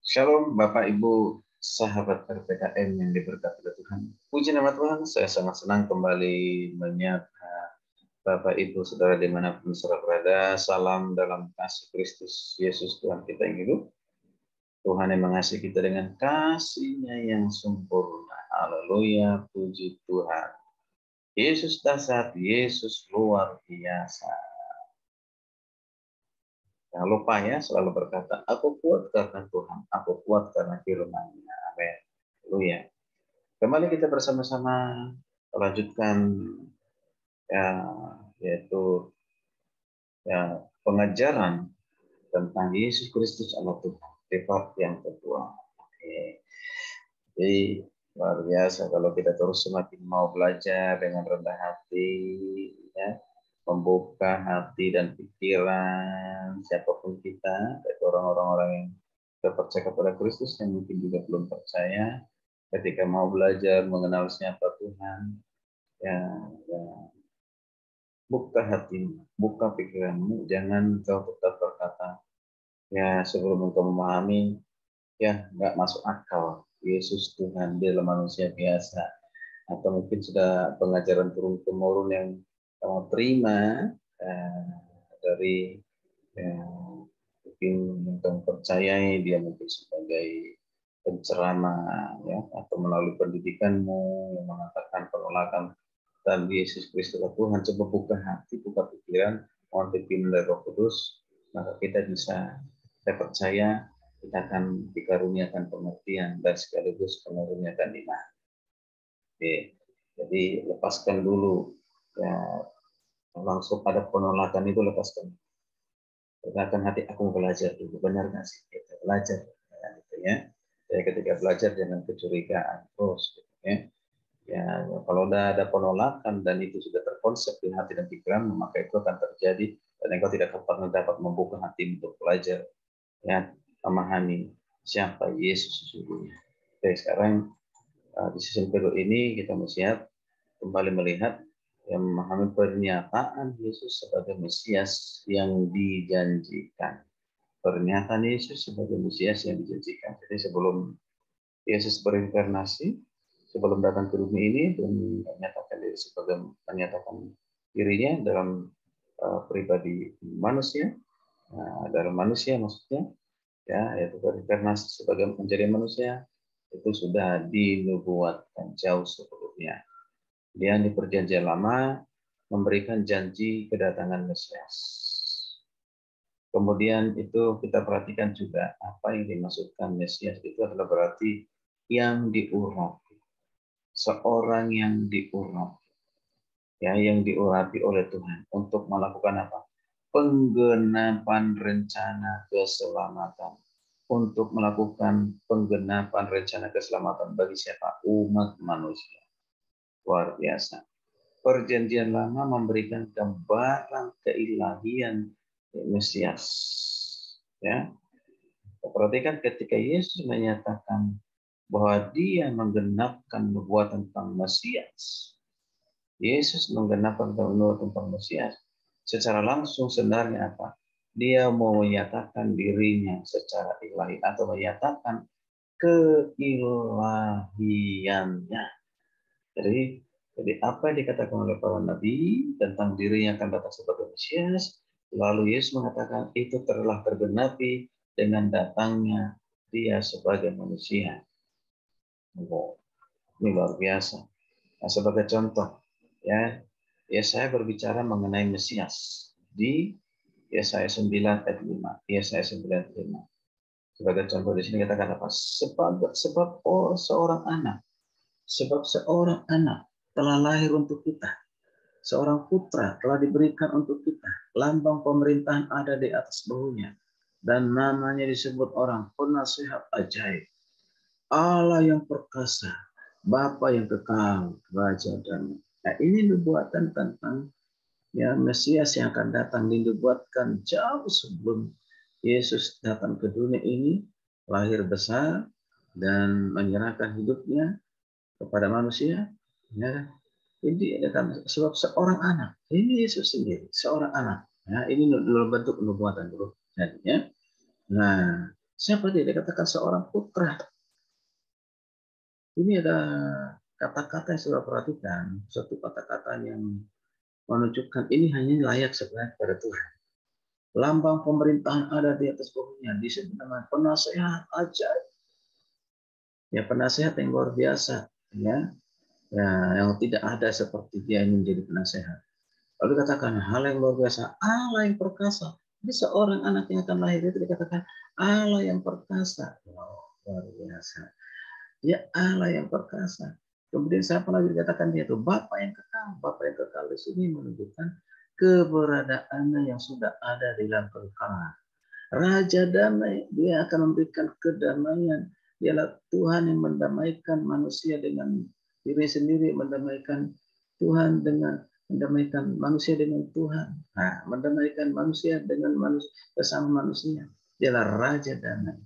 Shalom Bapak Ibu sahabat RPKM yang diberkati oleh Tuhan. Puji nama Tuhan, saya sangat senang kembali menyapa Bapak Ibu Saudara dimanapun saudara berada. Salam dalam kasih Kristus Yesus Tuhan kita yang hidup. Tuhan yang mengasihi kita dengan kasih-Nya yang sempurna. Haleluya, puji Tuhan. Yesus dahsyat, Yesus luar biasa. Jangan lupa ya, selalu berkata, aku kuat karena Tuhan, aku kuat karena firman-Nya. Amin. Haleluya. Kembali kita bersama-sama melanjutkan ya, yaitu ya, pengajaran tentang Yesus Kristus Allah Tuhan di part yang kedua. Oke. Jadi luar biasa kalau kita terus semakin mau belajar dengan rendah hati, ya, membuka hati dan pikiran siapapun kita, yaitu orang-orang yang percaya kepada Kristus yang mungkin juga belum percaya, ketika mau belajar mengenal siapa Tuhan, ya, ya, buka hatimu, buka pikiranmu, jangan kau tetap berkata, ya sebelum engkau memahami, ya nggak masuk akal, Yesus Tuhan, dia adalah manusia biasa, atau mungkin sudah pengajaran turun-temurun yang kamu terima dari mungkin yang kamu percayai, dia mungkin sebagai penceramah, ya, atau melalui pendidikanmu yang mengatakan penolakan dan Yesus Kristus Tuhan. Coba buka hati, buka pikiran, mohon pimpin dari Roh Kudus, maka kita bisa, saya percaya kita akan dikaruniakan pengertian dan sekaligus pengaruniakan iman. Oke, jadi lepaskan dulu, ya, langsung ada penolakan itu lepaskan. Perkenalkan hati, aku belajar dulu, benar nggak sih? Kita belajar, ya, gitu ya. Jadi ketika belajar jangan kecurigaan terus, gitu ya. Ya, kalau udah ada penolakan dan itu sudah terkonsep di hati dan pikiran, maka itu akan terjadi dan engkau tidak pernah dapat membuka hati untuk belajar, ya, memahami siapa Yesus sesungguhnya. Oke, sekarang di season kedua ini kita mesti kembali melihat yang memahami pernyataan Yesus sebagai Mesias yang dijanjikan. Pernyataan Yesus sebagai Mesias yang dijanjikan. Jadi sebelum Yesus berinkarnasi, sebelum datang ke dunia ini dan menyatakan diri sebagai menyatakan dirinya dalam pribadi manusia, dalam manusia maksudnya, ya, yaitu berinkarnasi sebagai menjadi manusia, itu sudah dinubuatkan jauh sebelumnya. Dia di perjanjian lama memberikan janji kedatangan Mesias. Kemudian itu kita perhatikan juga apa yang dimaksudkan Mesias itu adalah berarti yang diurapi. Seorang yang diurapi. Ya, yang diurapi oleh Tuhan untuk melakukan apa? Penggenapan rencana keselamatan. Untuk melakukan penggenapan rencana keselamatan bagi siapa? Umat manusia. Luar biasa. Perjanjian lama memberikan gambaran keilahian Mesias. Ya, perhatikan ketika Yesus menyatakan bahwa dia menggenapkan nubuatan tentang Mesias. Yesus menggenapkan nubuatan tentang Mesias. Secara langsung sebenarnya apa? Dia mau menyatakan dirinya secara ilahi atau menyatakan keilahiannya. Jadi apa yang dikatakan oleh para nabi tentang dirinya akan datang sebagai Mesias, lalu Yesus mengatakan itu telah tergenapi dengan datangnya dia sebagai manusia. Oh, ini luar biasa. Nah, sebagai contoh, ya, Yesaya berbicara mengenai Mesias di Yesaya 9 ayat 5. Yesaya 9 ayat 5. Sebagai contoh di sini katakan apa? Sebab seorang anak telah lahir untuk kita. Seorang putra telah diberikan untuk kita. Lambang pemerintahan ada di atas bahunya. Dan namanya disebut orang penasihat ajaib. Allah yang perkasa. Bapa yang kekal. Raja dan. Nah, ini nubuatan tentang ya Mesias yang akan datang. Dinubuatkan jauh sebelum Yesus datang ke dunia ini. Lahir besar. Dan menyerahkan hidupnya kepada manusia. Ya, ini sebab seorang anak, ini Yesus sendiri, seorang anak. Nah, ini dalam bentuk nubuatan dulu. Ya. Nah, Siapa dia? Dia katakan seorang putra. Ini ada kata-kata yang sudah perhatikan, suatu kata-kata yang menunjukkan ini hanya layak sebenarnya kepada Tuhan. Lambang pemerintahan ada di atas bumi, disebut nama penasehat ajaib. Ya, penasehat yang luar biasa, ya. Ya, yang tidak ada seperti dia ini menjadi penasehat. Lalu dikatakan hal yang luar biasa, Allah yang perkasa. Jadi seorang anak yang akan lahir itu dikatakan Allah yang perkasa. Wow, luar biasa. Dia Allah yang perkasa. Kemudian siapa lagi dikatakan dia itu Bapa yang kekal. Bapa yang kekal di sini menunjukkan keberadaannya yang sudah ada di dalam kekekalan. Raja damai, dia akan memberikan kedamaian. Dialah Tuhan yang mendamaikan manusia dengan diri sendiri, mendamaikan Tuhan dengan mendamaikan manusia dengan Tuhan. Nah, mendamaikan manusia dengan manusia bersama manusia. Dialah Raja damai.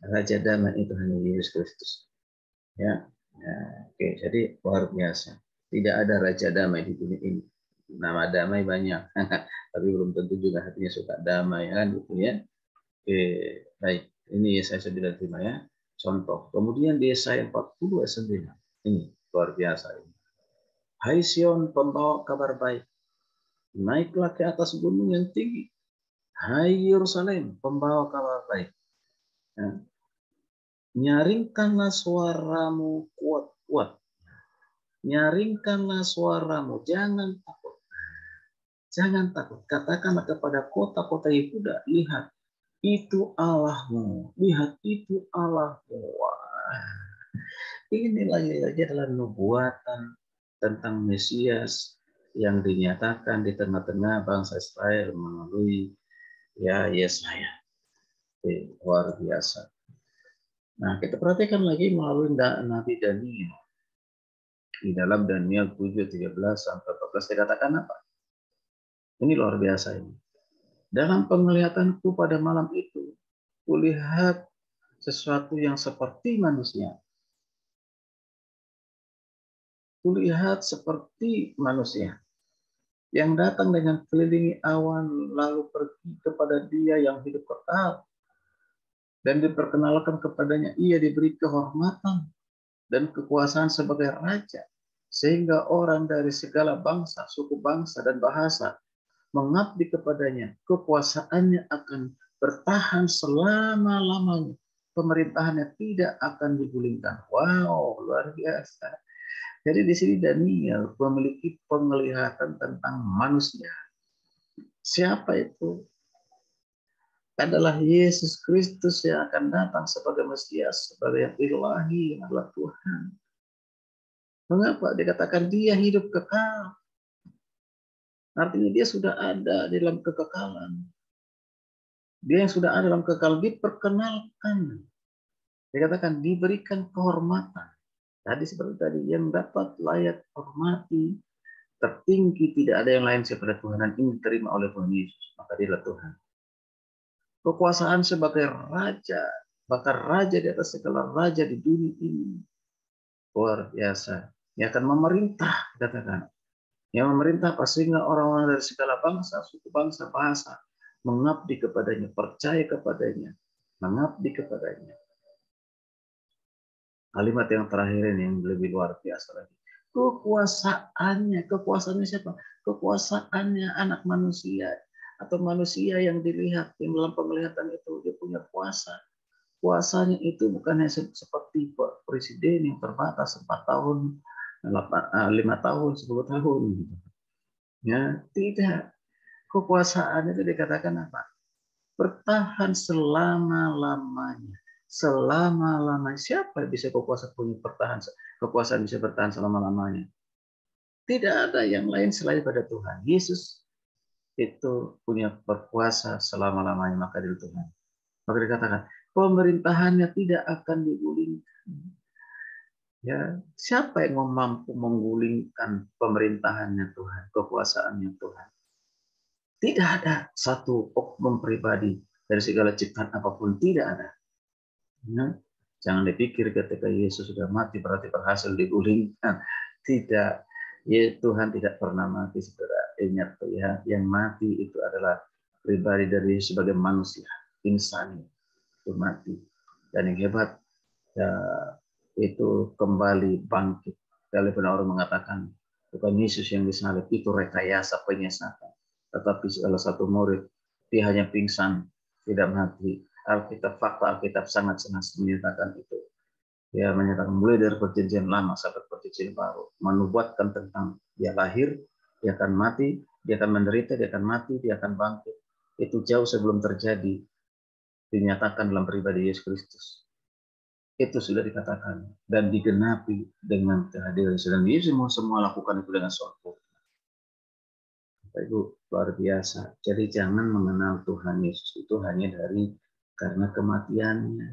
Raja damai itu hanya Yesus Kristus. Ya, ya, oke. Jadi luar biasa. Tidak ada raja damai di dunia ini. Nama damai banyak, tapi belum tentu juga hatinya suka damai kan gitu ya. Oke, baik. Ini saya sudah terima ya. Contoh. Kemudian di Yesaya 40 ayat 9. Ini luar biasa ini. Hai Sion, pembawa kabar baik. Naiklah ke atas gunung yang tinggi. Hai Yerusalem, pembawa kabar baik. Ya. Nyaringkanlah suaramu kuat-kuat. Nyaringkanlah suaramu, jangan takut. Jangan takut. Katakanlah kepada kota-kota Yehuda, lihat, itu Allahmu. Lihat, itu Allahmu. Wah. Ini lagi-lagi adalah nubuatan tentang Mesias yang dinyatakan di tengah-tengah bangsa Israel melalui ya Yesaya. Luar biasa. Nah, kita perhatikan lagi melalui Nabi Daniel. Di dalam Daniel 7:13-14 dikatakan apa? Ini luar biasa ini. Dalam penglihatanku pada malam itu, kulihat sesuatu yang seperti manusia. Kulihat seperti manusia yang datang dengan kelilingi awan lalu pergi kepada dia yang hidup kekal dan diperkenalkan kepadanya ia diberi kehormatan dan kekuasaan sebagai raja sehingga orang dari segala bangsa, suku bangsa dan bahasa mengabdi kepadanya. Kekuasaannya akan bertahan selama-lamanya. Pemerintahannya tidak akan digulingkan. Wow, luar biasa. Jadi di sini Daniel memiliki penglihatan tentang manusia. Siapa itu? Adalah Yesus Kristus yang akan datang sebagai Mesias, sebagai yang ilahi, yang adalah Tuhan. Mengapa dikatakan dia hidup kekal? Artinya dia sudah ada di dalam kekekalan. Dia yang sudah ada dalam kekal diperkenalkan. Dikatakan diberikan kehormatan. Tadi seperti tadi yang dapat layak hormati tertinggi tidak ada yang lain daripada Tuhan dan ini diterima oleh Tuhan Yesus. Maka dialah Tuhan. Kekuasaan sebagai raja, bahkan raja di atas segala raja di dunia ini. Luar biasa. Yang akan memerintah, katakan. Yang memerintah sehingga orang-orang dari segala bangsa, suku bangsa, bahasa mengabdi kepadanya, percaya kepadanya, mengabdi kepadanya. Kalimat yang terakhir ini yang lebih luar biasa lagi. Kekuasaannya siapa? Kekuasaannya anak manusia atau manusia yang dilihat yang dalam penglihatan itu dia punya kuasa. Kuasanya itu bukan hanya seperti presiden yang terbatas 4 tahun, 5 tahun, 10 tahun. Ya, tidak. Kekuasaan itu dikatakan apa? Bertahan selama-lamanya. Selama-lamanya. Siapa yang bisa kekuasaan bisa bertahan selama-lamanya? Tidak ada yang lain selain pada Tuhan. Yesus itu punya berkuasa selama-lamanya, maka dia Tuhan. Maka dikatakan, pemerintahannya tidak akan digulingkan. Ya, siapa yang mampu menggulingkan pemerintahannya Tuhan, kekuasaannya Tuhan? Tidak ada satu oknum pribadi dari segala ciptaan apapun, tidak ada. Ya, jangan dipikir ketika Yesus sudah mati berarti berhasil digulingkan. Tidak, ya, Tuhan tidak pernah mati. Saudara, ingat ya, yang mati itu adalah pribadi dari sebagai manusia, insan. itu mati. Dan yang hebat, ya, itu kembali bangkit. Kalau orang mengatakan bukan Yesus yang disalib, itu rekayasa penyesatan. Tetapi salah satu murid, dia hanya pingsan, tidak mati. Alkitab, fakta Alkitab sangat menyatakan itu. Dia menyatakan mulai dari perjanjian lama sampai perjanjian baru, menubuatkan tentang dia lahir, dia akan mati, dia akan menderita, dia akan mati, dia akan bangkit. Itu jauh sebelum terjadi, dinyatakan dalam pribadi Yesus Kristus. Itu sudah dikatakan dan digenapi dengan kehadiran Yesus. Dan Yesus semua lakukan itu dengan sempurna. Itu luar biasa. Jadi jangan mengenal Tuhan Yesus itu hanya karena kematiannya,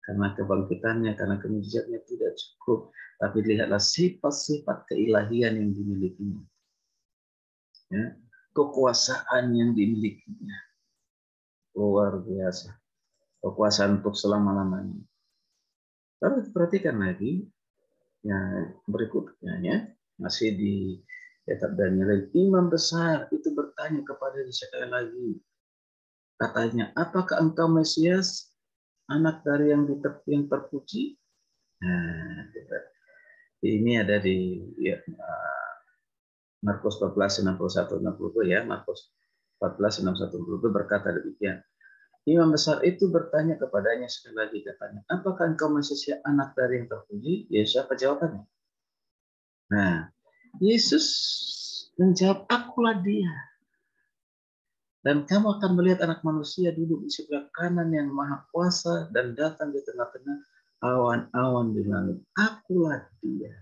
karena kebangkitannya, karena kemujizatnya, tidak cukup. Tapi lihatlah sifat-sifat keilahian yang dimilikinya, ya, kekuasaan yang dimilikinya, luar biasa. Kekuasaan untuk selama-lamanya. Lalu perhatikan lagi, ya, berikutnya, ya, masih di kitab Daniel. Imam besar itu bertanya kepada dia sekali lagi. Katanya, apakah engkau Mesias, anak dari yang terpuji? Nah, ini ada di ya, Markus 14:61-62, ya, Markus 14:61-62 berkata demikian. Imam besar itu bertanya kepadanya sekali lagi, katanya, apakah engkau Mesias, anak dari yang terpuji? Yesus apa jawabannya? Nah, Yesus menjawab, akulah dia. Dan kamu akan melihat anak manusia duduk di sebelah kanan yang maha kuasa dan datang di tengah-tengah awan-awan di langit. Akulah dia.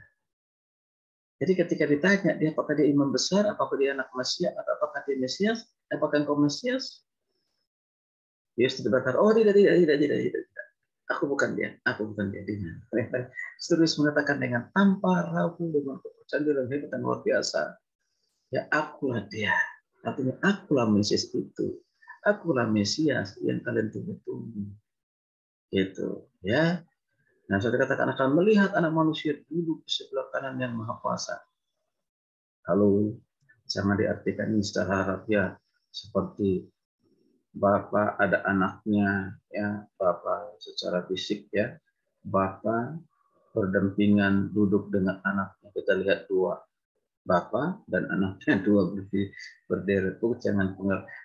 Jadi ketika ditanya, dia apakah dia imam besar, apakah dia anak Mesias, atau apakah dia Mesias, apakah engkau Mesias? Yesus berkata, oh tidak. Aku bukan dia. Terus mengatakan dengan tanpa ragu, dengan kepercayaan dan hebat dan luar biasa. Ya, akulah dia. Artinya akulah Mesias itu. Akulah Mesias yang kalian tunggu-tunggu. Gitu, ya. Nah, saya katakan akan melihat anak manusia duduk di sebelah kanan yang maha kuasa. Lalu jangan diartikan ini secara harfiah seperti Bapak ada anaknya, ya, Bapak secara fisik, ya, Bapak berdampingan duduk dengan anaknya. Kita lihat dua, Bapak dan anaknya dua berderet. Jangan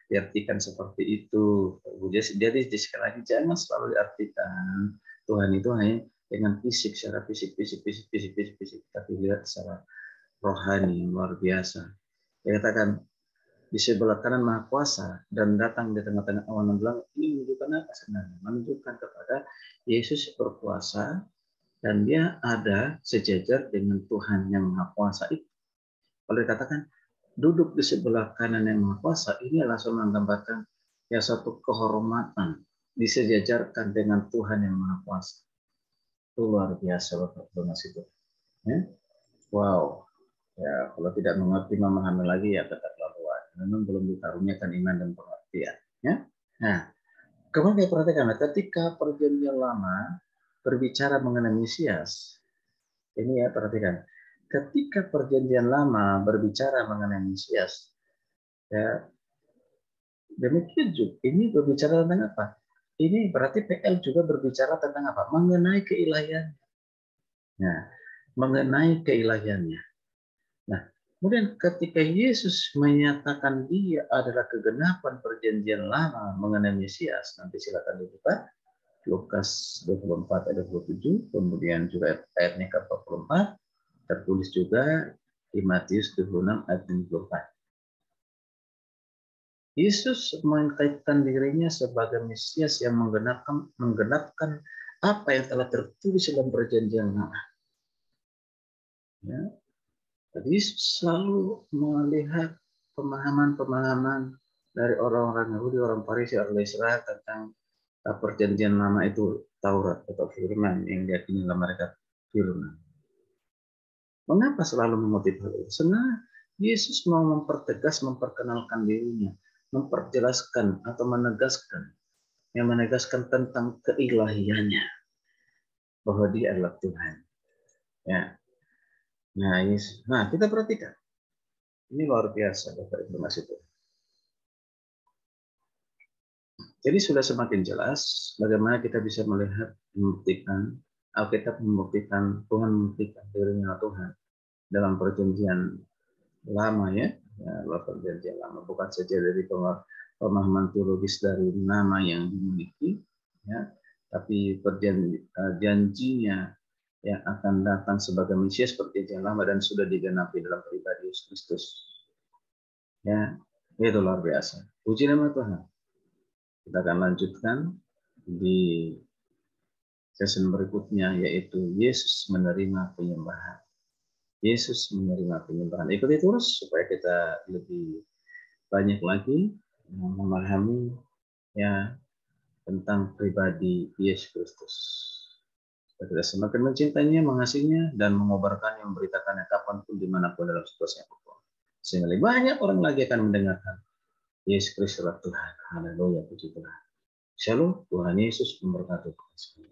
diartikan seperti itu. Jadi sekali lagi jangan selalu diartikan Tuhan itu hanya dengan fisik, secara fisik. Tapi lihat secara rohani yang luar biasa. Dia katakan di sebelah kanan maha kuasa dan datang di tengah-tengah awan belang. Ini menunjukkan apa sebenarnya? Menunjukkan kepada Yesus berkuasa dan dia ada sejajar dengan Tuhan yang maha kuasa itu. Kalau dikatakan duduk di sebelah kanan yang maha kuasa, ini langsung menggambarkan ya satu kehormatan disejajarkan dengan Tuhan yang maha kuasa. Itu luar biasa Bapak Tunas itu. Ya? Wow. Ya, kalau tidak mengerti memahami lagi ya tetaplah luar. Memang belum dikaruniakan iman dan pengertian. Ya? Nah, kemudian perhatikan, ketika perjanjian lama berbicara mengenai Mesias, ini ya perhatikan, ketika perjanjian lama berbicara mengenai Mesias, ya demikian juga ini berbicara tentang apa? Ini berarti PL juga berbicara tentang apa? Mengenai keilahian. Nah, mengenai keilahiannya. Nah, kemudian ketika Yesus menyatakan dia adalah kegenapan perjanjian lama mengenai Mesias, nanti silakan dibuka Lukas 24 ayat 27, kemudian juga ayatnya ke 44, tertulis juga di Matius 26 ayat 24. Yesus mengkaitkan dirinya sebagai Mesias yang menggenapkan apa yang telah tertulis dalam perjanjian lama. Ya. Jadi selalu melihat pemahaman-pemahaman dari orang-orang Yahudi, orang Farisi, orang Israel tentang perjanjian lama itu Taurat atau firman yang diyakini dalam mereka firman. Mengapa selalu mengutip hal itu? Sebenarnya Yesus mau mempertegas, memperkenalkan dirinya, memperjelaskan atau menegaskan tentang keilahiannya, bahwa dia adalah Tuhan. Ya. Nah, kita perhatikan. Ini luar biasa Bapak informasi itu. Jadi sudah semakin jelas bagaimana kita bisa melihat, membuktikan, Alkitab membuktikan, Tuhan membuktikan dirinya Tuhan dalam perjanjian lama ya, dalam perjanjian lama, bukan saja dari pemahaman teologis dari nama yang dimiliki, ya, tapi janjinya yang akan datang sebagai Mesias perjanjian lama dan sudah digenapi dalam pribadi Yesus Kristus. Ya, itu luar biasa. Puji nama Tuhan. Kita akan lanjutkan di season berikutnya, yaitu Yesus menerima penyembahan. Yesus menerima penyembahan. Ikuti terus supaya kita lebih banyak lagi memahami ya tentang pribadi Yesus Kristus. Kita semakin mencintainya, mengasihinya, dan mengobarkannya, memberitakannya kapanpun, dimanapun dalam situasi apapun. Sehingga lebih banyak orang lagi akan mendengarkan Yesus Kristus adalah Tuhan. Haleluya, puji Tuhan. Shalom, Tuhan Yesus memberkati kita semua.